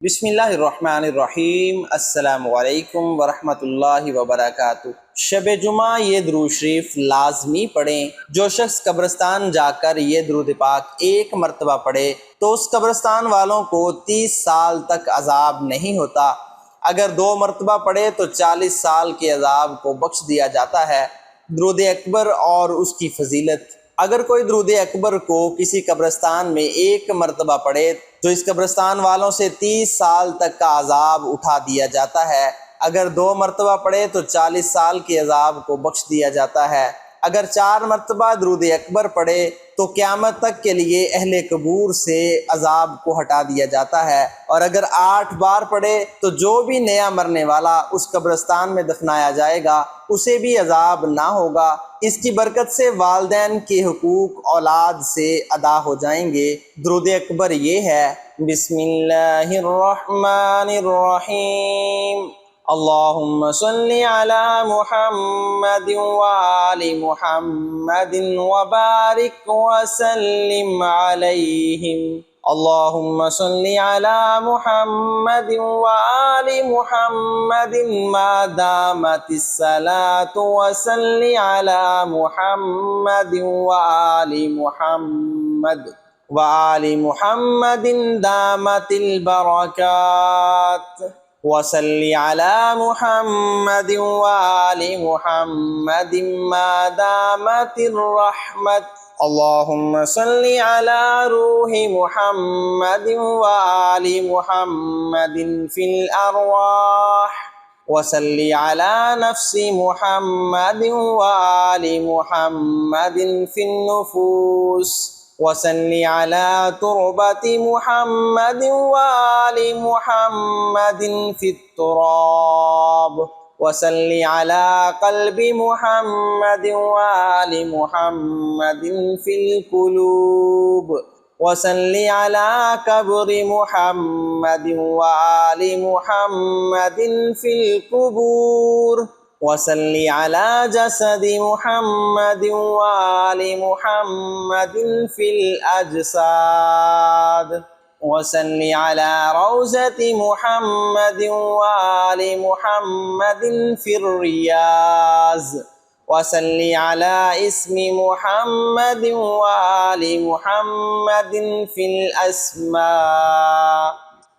بسم اللہ الرحمن الرحیم۔ السلام علیکم ورحمۃ اللہ وبرکاتہ۔ شب جمعہ یہ درود شریف لازمی پڑھیں۔ جو شخص قبرستان جا کر یہ درود پاک ایک مرتبہ پڑھے تو اس قبرستان والوں کو 30 سال تک عذاب نہیں ہوتا۔ اگر 2 مرتبہ پڑھے تو 40 سال کے عذاب کو بخش دیا جاتا ہے۔ درود اکبر اور اس کی فضیلت۔ اگر کوئی درود اکبر کو کسی قبرستان میں 1 مرتبہ پڑھے تو اس قبرستان والوں سے 30 سال تک کا عذاب اٹھا دیا جاتا ہے۔ اگر 2 مرتبہ پڑھے تو 40 سال کے عذاب کو بخش دیا جاتا ہے۔ اگر 4 مرتبہ درود اکبر پڑھے تو قیامت تک کے لیے اہل قبور سے عذاب کو ہٹا دیا جاتا ہے، اور اگر 8 بار پڑھے تو جو بھی نیا مرنے والا اس قبرستان میں دفنایا جائے گا اسے بھی عذاب نہ ہوگا۔ اس کی برکت سے والدین کے حقوق اولاد سے ادا ہو جائیں گے۔ درود اکبر یہ ہے: بسم اللہ الرحمن الرحیم، اللہم صلی علی محمد وآل محمد وبارک وسلم علیہم۔ اللہم صلی علی محمد وآل محمد ما دامت الصلاۃ وصلی علی محمد وآل محمد دامت البرکات وصلی علی محمد وآل محمد ما دامت الرحمت۔ اللہم صلی علی روح محمد وآل محمد فی الارواح وصلی علی نفس محمد وآل محمد فی النفوس وصلی علی تربت محمد وآل محمد فی التراب وصلی علی قلب محمد وآل محمد فی القلوب وصلی علی قبر محمد وآل محمد فی القبور وصلی علی جسد محمد وآل محمد فی الاجساد وصلی علی روضۃ محمد وآل محمد فی الریاض وصلی علی اسم محمد وآل محمد فی الاسماء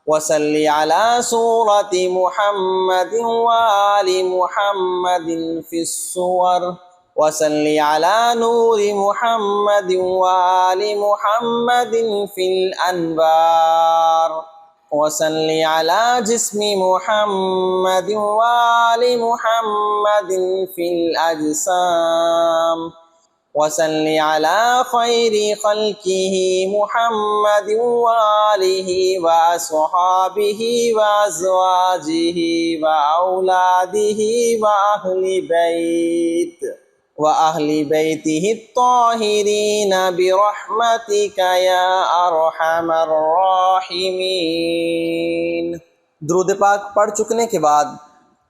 وصلی علی صورت محمد وآل محمد فی الصور وصلی علی نور محمد وآل محمد فی الانوار وصلی علی جسم محمد وآل محمد فی الاجسام وصلی علی خیر خلقہ محمد وآلہ واصحابہ وازواجہ واولادہ وأہل بیتہ الطاہرین برحمتک یا ارحم الراحمین۔ درود پاک پڑھ چکنے کے بعد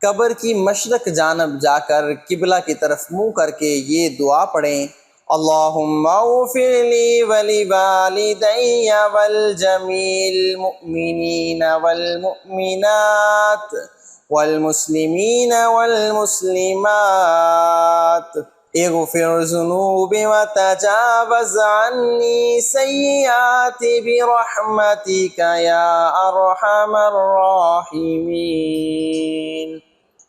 قبر کی مشرق جانب جا کر قبلہ کی طرف منہ کر کے یہ دعا پڑھیں: اللہم اغفر لی ولوالدی والجمیع المؤمنین والمؤمنات والمسلمین والمسلمات، اغفر ذنوبی وتجاوز عنی سیئاتی برحمتک یا ارحم الراحمین۔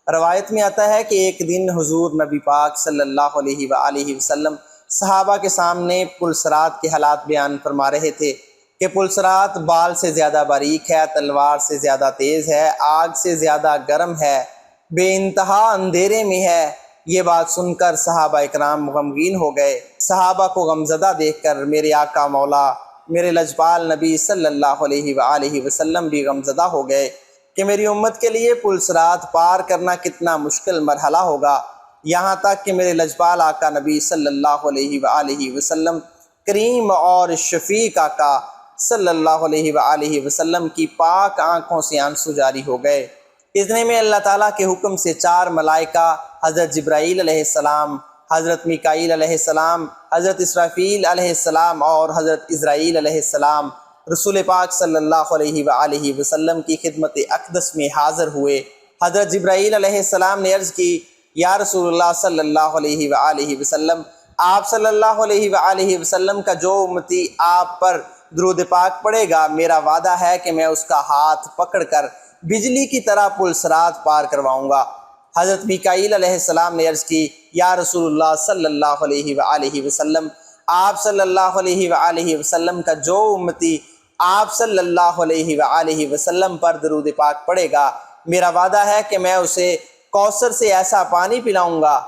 روایت میں آتا ہے کہ ایک دن حضور نبی پاک صلی اللہ علیہ وآلہ وسلم صحابہ کے سامنے پلسرات کے حالات بیان فرما رہے تھے کہ پلسرات بال سے زیادہ باریک ہے، تلوار سے زیادہ تیز ہے، آگ سے زیادہ گرم ہے، بے انتہا اندھیرے میں ہے۔ یہ بات سن کر صحابہ اکرام غمگین ہو گئے۔ صحابہ کو غمزدہ دیکھ کر میرے آقا مولا، میرے لجپال نبی صلی اللہ علیہ وآلہ وسلم بھی غمزدہ ہو گئے کہ میری امت کے لیے پلسرات پار کرنا کتنا مشکل مرحلہ ہوگا، یہاں تک کہ میرے لجپال آقا نبی صلی اللہ علیہ وآلہ وسلم کریم اور شفیق آقا صلی اللہ علیہ وآلہ وسلم کی پاک آنکھوں سے آنسو جاری ہو گئے۔ اتنے میں اللہ تعالیٰ کے حکم سے 4 ملائکہ حضرت جبرائیل علیہ السلام، حضرت میکائیل علیہ السلام، حضرت اسرافیل علیہ السلام اور حضرت اسرائیل علیہ السلام رسول پاک صلی اللہ علیہ وآلہ وسلم کی خدمت اقدس میں حاضر ہوئے۔ حضرت جبرائیل علیہ السلام نے عرض کی، یا رسول اللہ صلی اللہ علیہ وآلہ وسلم، آپ صلی اللہ علیہ وآلہ وسلم کا جو امتی آپ پر درود پاک پڑھے گا، میرا وعدہ ہے کہ میں اس کا ہاتھ پکڑ کر بجلی کی طرح پل صراط پار کرواؤں گا۔ حضرت میکائیل علیہ السلام نے عرض کی، یا رسول اللہ صلی اللہ علیہ وآلہ وسلم، آپ صلی اللہ علیہ وآلہ وسلم کا جو امتی آپ صلی اللہ علیہ وآلہ وسلم پر درود پاک پڑھے گا، میرا وعدہ ہے کہ میں اسے کوثر سے ایسا پانی پلاؤں گا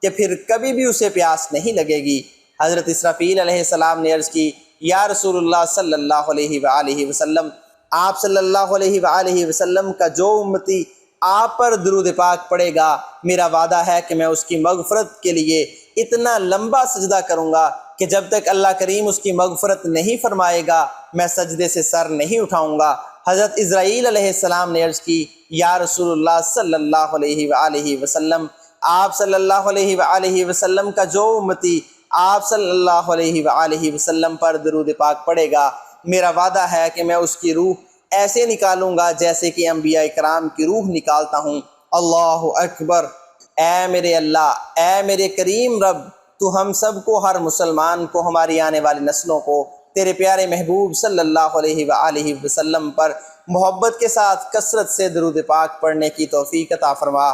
کہ پھر کبھی بھی اسے پیاس نہیں لگے گی۔ حضرت اسرافیل علیہ السلام نے عرض کی، یا رسول اللہ صلی اللہ علیہ وآلہ وسلم، آپ صلی اللہ علیہ وآلہ وسلم کا جو امتی آپ پر درود پاک پڑھے گا، میرا وعدہ ہے کہ میں اس کی مغفرت کے لیے اتنا لمبا سجدہ کروں گا کہ جب تک اللہ کریم اس کی مغفرت نہیں فرمائے گا، میں سجدے سے سر نہیں اٹھاؤں گا۔ حضرت اسرائیل علیہ السلام نے عرض کی، یا رسول اللہ صلی اللہ علیہ وآلہ وسلم، آپ صلی اللہ علیہ وآلہ وسلم کا جو امتی آپ صلی اللہ علیہ وآلہ وسلم پر درود پاک پڑھے گا، میرا وعدہ ہے کہ میں اس کی روح ایسے نکالوں گا جیسے کہ انبیاء کرام کی روح نکالتا ہوں۔ اللہ اکبر۔ اے میرے اللہ، اے میرے کریم رب، تو ہم سب کو، ہر مسلمان کو، ہماری آنے والی نسلوں کو تیرے پیارے محبوب صلی اللہ علیہ وآلہ وسلم پر محبت کے ساتھ کثرت سے درود پاک پڑھنے کی توفیق عطا فرما،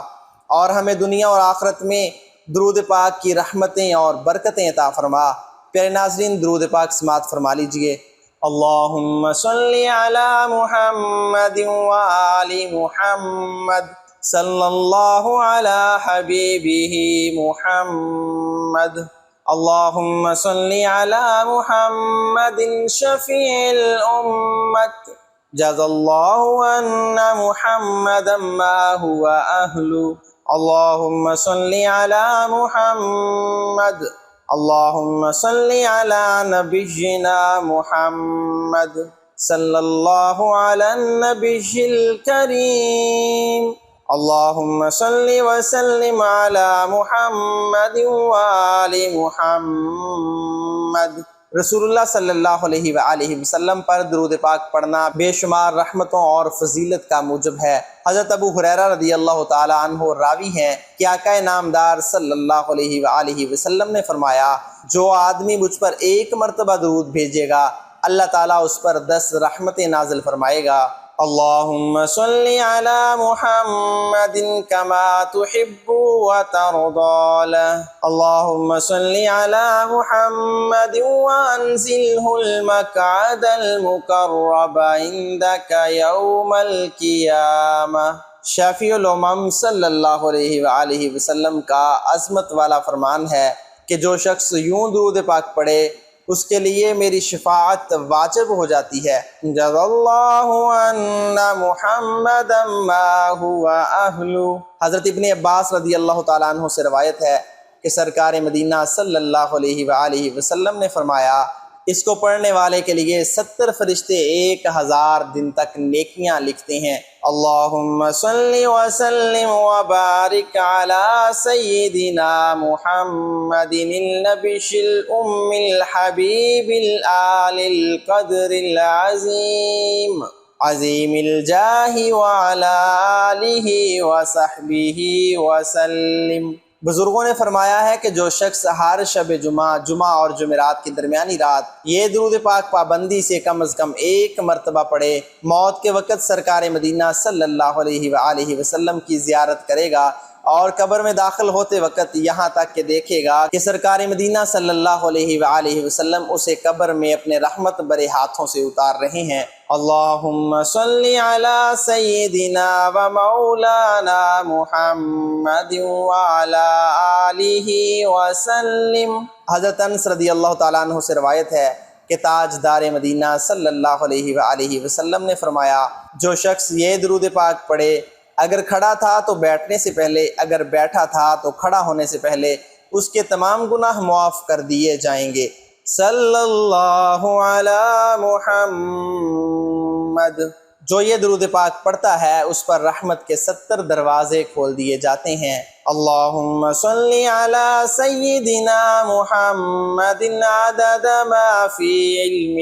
اور ہمیں دنیا اور آخرت میں درود پاک کی رحمتیں اور برکتیں عطا فرما۔ پیارے ناظرین، درود پاک سماعت فرما لیجئے۔ اللہم صلی علی محمد وآل محمد صلی اللہ علی حبیبہ محمد۔ اللہم صلی علی محمد شفیع الامت، جزا اللہ ان محمدا ما هو اہلو۔ اللہم صلی علی محمد، اللہم صلی علی نبینا محمد صلی اللہ علی النبی الکریم۔ اللہم صلی وسلم علی محمد وآل محمد۔ رسول اللہ صلی اللہ علیہ وآلہ وسلم پر درود پاک پڑھنا بے شمار رحمتوں اور فضیلت کا موجب ہے۔ حضرت ابو ہریرہ رضی اللہ تعالی عنہ راوی ہیں کہ آقا نامدار صلی اللہ علیہ وآلہ وسلم نے فرمایا، جو آدمی مجھ پر ایک مرتبہ درود بھیجے گا، اللہ تعالیٰ اس پر 10 رحمتیں نازل فرمائے گا۔ اللہم صلی علی محمد کما تحب وترضى له، اللہم صلی علی محمد وانزلہ المقعد المقرب عندک یوم القیامہ۔ شافی الامم صلی اللہ علیہ وآلہ وسلم کا عظمت والا فرمان ہے کہ جو شخص یوں درود پاک پڑھے، اس کے لیے میری شفاعت واجب ہو جاتی ہے۔ جزا اللہ ان محمدا ما هو اہلو۔ حضرت ابن عباس رضی اللہ تعالیٰ عنہ سے روایت ہے کہ سرکار مدینہ صلی اللہ علیہ وآلہ وسلم نے فرمایا، اس کو پڑھنے والے کے لیے 70 فرشتے 1000 دن تک نیکیاں لکھتے ہیں۔ اللہم صلی وسلم وبارک علی سیدنا محمد النبی الأمی الحبیب الآل القدر العظیم عظیم الجاہ وعلی آلہ وصحبہ وسلم۔ بزرگوں نے فرمایا ہے کہ جو شخص ہر شب جمعہ اور جمعرات کی درمیانی رات یہ درود پاک پابندی سے کم از کم 1 مرتبہ پڑھے، موت کے وقت سرکار مدینہ صلی اللہ علیہ وآلہ وسلم کی زیارت کرے گا، اور قبر میں داخل ہوتے وقت یہاں تک کہ دیکھے گا کہ سرکار مدینہ صلی اللہ علیہ وآلہ وسلم اسے قبر میں اپنے رحمت برے ہاتھوں سے اتار رہے ہیں۔ اللہم صلی علی سیدنا و مولانا محمد وعلی آلہ وسلم۔ حضرت انس رضی اللہ تعالیٰ عنہ سے روایت ہے کہ تاجدار مدینہ صلی اللہ علیہ وآلہ وسلم نے فرمایا، جو شخص یہ درود پاک پڑھے، اگر کھڑا تھا تو بیٹھنے سے پہلے، اگر بیٹھا تھا تو کھڑا ہونے سے پہلے، اس کے تمام گناہ معاف کر دیے جائیں گے۔ صلی اللہ علی محمد۔ جو یہ درود پاک پڑھتا ہے اس پر رحمت کے 70 دروازے کھول دیے جاتے ہیں۔ اللہم صلی علی سیدنا محمد عدد ما فی علم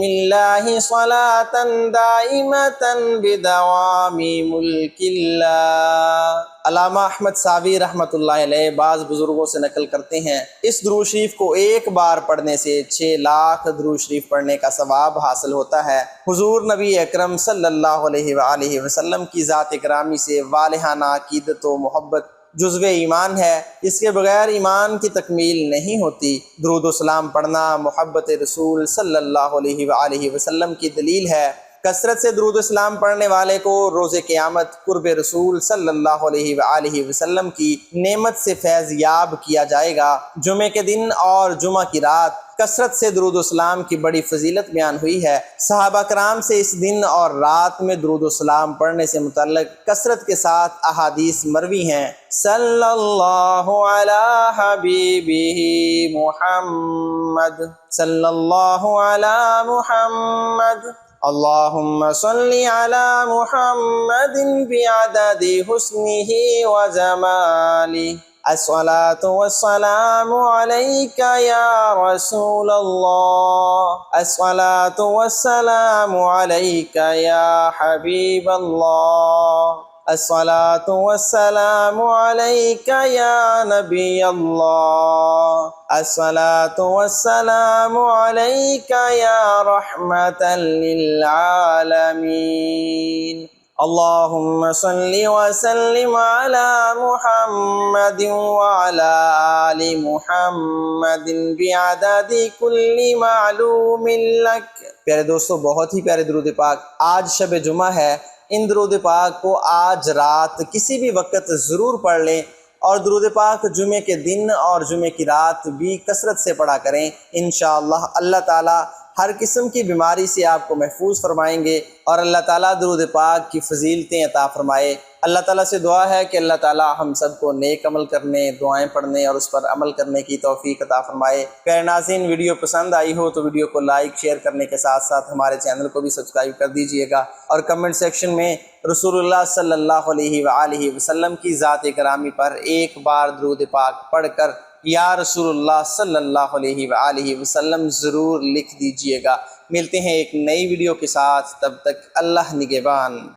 اللہ صلاة دائمة بدوام ملک اللہ۔ علامہ احمد ساوی رحمۃ اللہ علیہ بعض بزرگوں سے نقل کرتے ہیں اس درود شریف کو ایک بار پڑھنے سے 6 لاکھ درود شریف پڑھنے کا ثواب حاصل ہوتا ہے۔ حضور نبی اکرم صلی اللہ علیہ وآلہ وسلم کی ذات گرامی سے والہانہ عقیدت و محبت جزو ایمان ہے، اس کے بغیر ایمان کی تکمیل نہیں ہوتی۔ درود و سلام پڑھنا محبت رسول صلی اللہ علیہ وآلہ وسلم کی دلیل ہے۔ کثرت سے درود و سلام پڑھنے والے کو روز قیامت قرب رسول صلی اللہ علیہ وآلہ وسلم کی نعمت سے فیض یاب کیا جائے گا۔ جمعے کے دن اور جمعہ کی رات کثرت سے درود و سلام کی بڑی فضیلت بیان ہوئی ہے۔ صحابہ کرام سے اس دن اور رات میں درود و سلام پڑھنے سے متعلق کثرت کے ساتھ احادیث مروی ہیں۔ صلی اللہ علی حبیبہ محمد، صلی اللہ علی محمد، اللہم صلی علی محمد بعدد حسنہ و جمالہ، الصلاة والسلام علیک یا رسول اللہ، الصلاة والسلام علیک یا حبیب اللہ، الصلاة والسلام علیک یا نبی اللہ، الصلاة والسلام علیک یا رحمة للعالمین۔ اللہم صلی وسلم علی محمد وعلی آل محمد بعدد کل معلوم لک۔ پیارے دوستو، بہت ہی پیارے درود پاک، آج شب جمعہ ہے۔ ان درود پاک کو آج رات کسی بھی وقت ضرور پڑھ لیں، اور درود پاک جمعے کے دن اور جمعے کی رات بھی کثرت سے پڑھا کریں۔ انشاءاللہ اللہ تعالیٰ ہر قسم کی بیماری سے آپ کو محفوظ فرمائیں گے، اور اللہ تعالیٰ درود پاک کی فضیلتیں عطا فرمائے۔ اللہ تعالیٰ سے دعا ہے کہ اللہ تعالیٰ ہم سب کو نیک عمل کرنے، دعائیں پڑھنے اور اس پر عمل کرنے کی توفیق عطا فرمائے۔ پیارے ناظرین، ویڈیو پسند آئی ہو تو ویڈیو کو لائک شیئر کرنے کے ساتھ ساتھ ہمارے چینل کو بھی سبسکرائب کر دیجئے گا، اور کمنٹ سیکشن میں رسول اللہ صلی اللہ علیہ وآلہ وسلم کی ذات گرامی پر ایک بار درود پاک پڑھ کر یا رسول اللہ صلی اللہ علیہ وآلہ وسلم ضرور لکھ دیجئے گا۔ ملتے ہیں ایک نئی ویڈیو کے ساتھ، تب تک اللہ نگہبان۔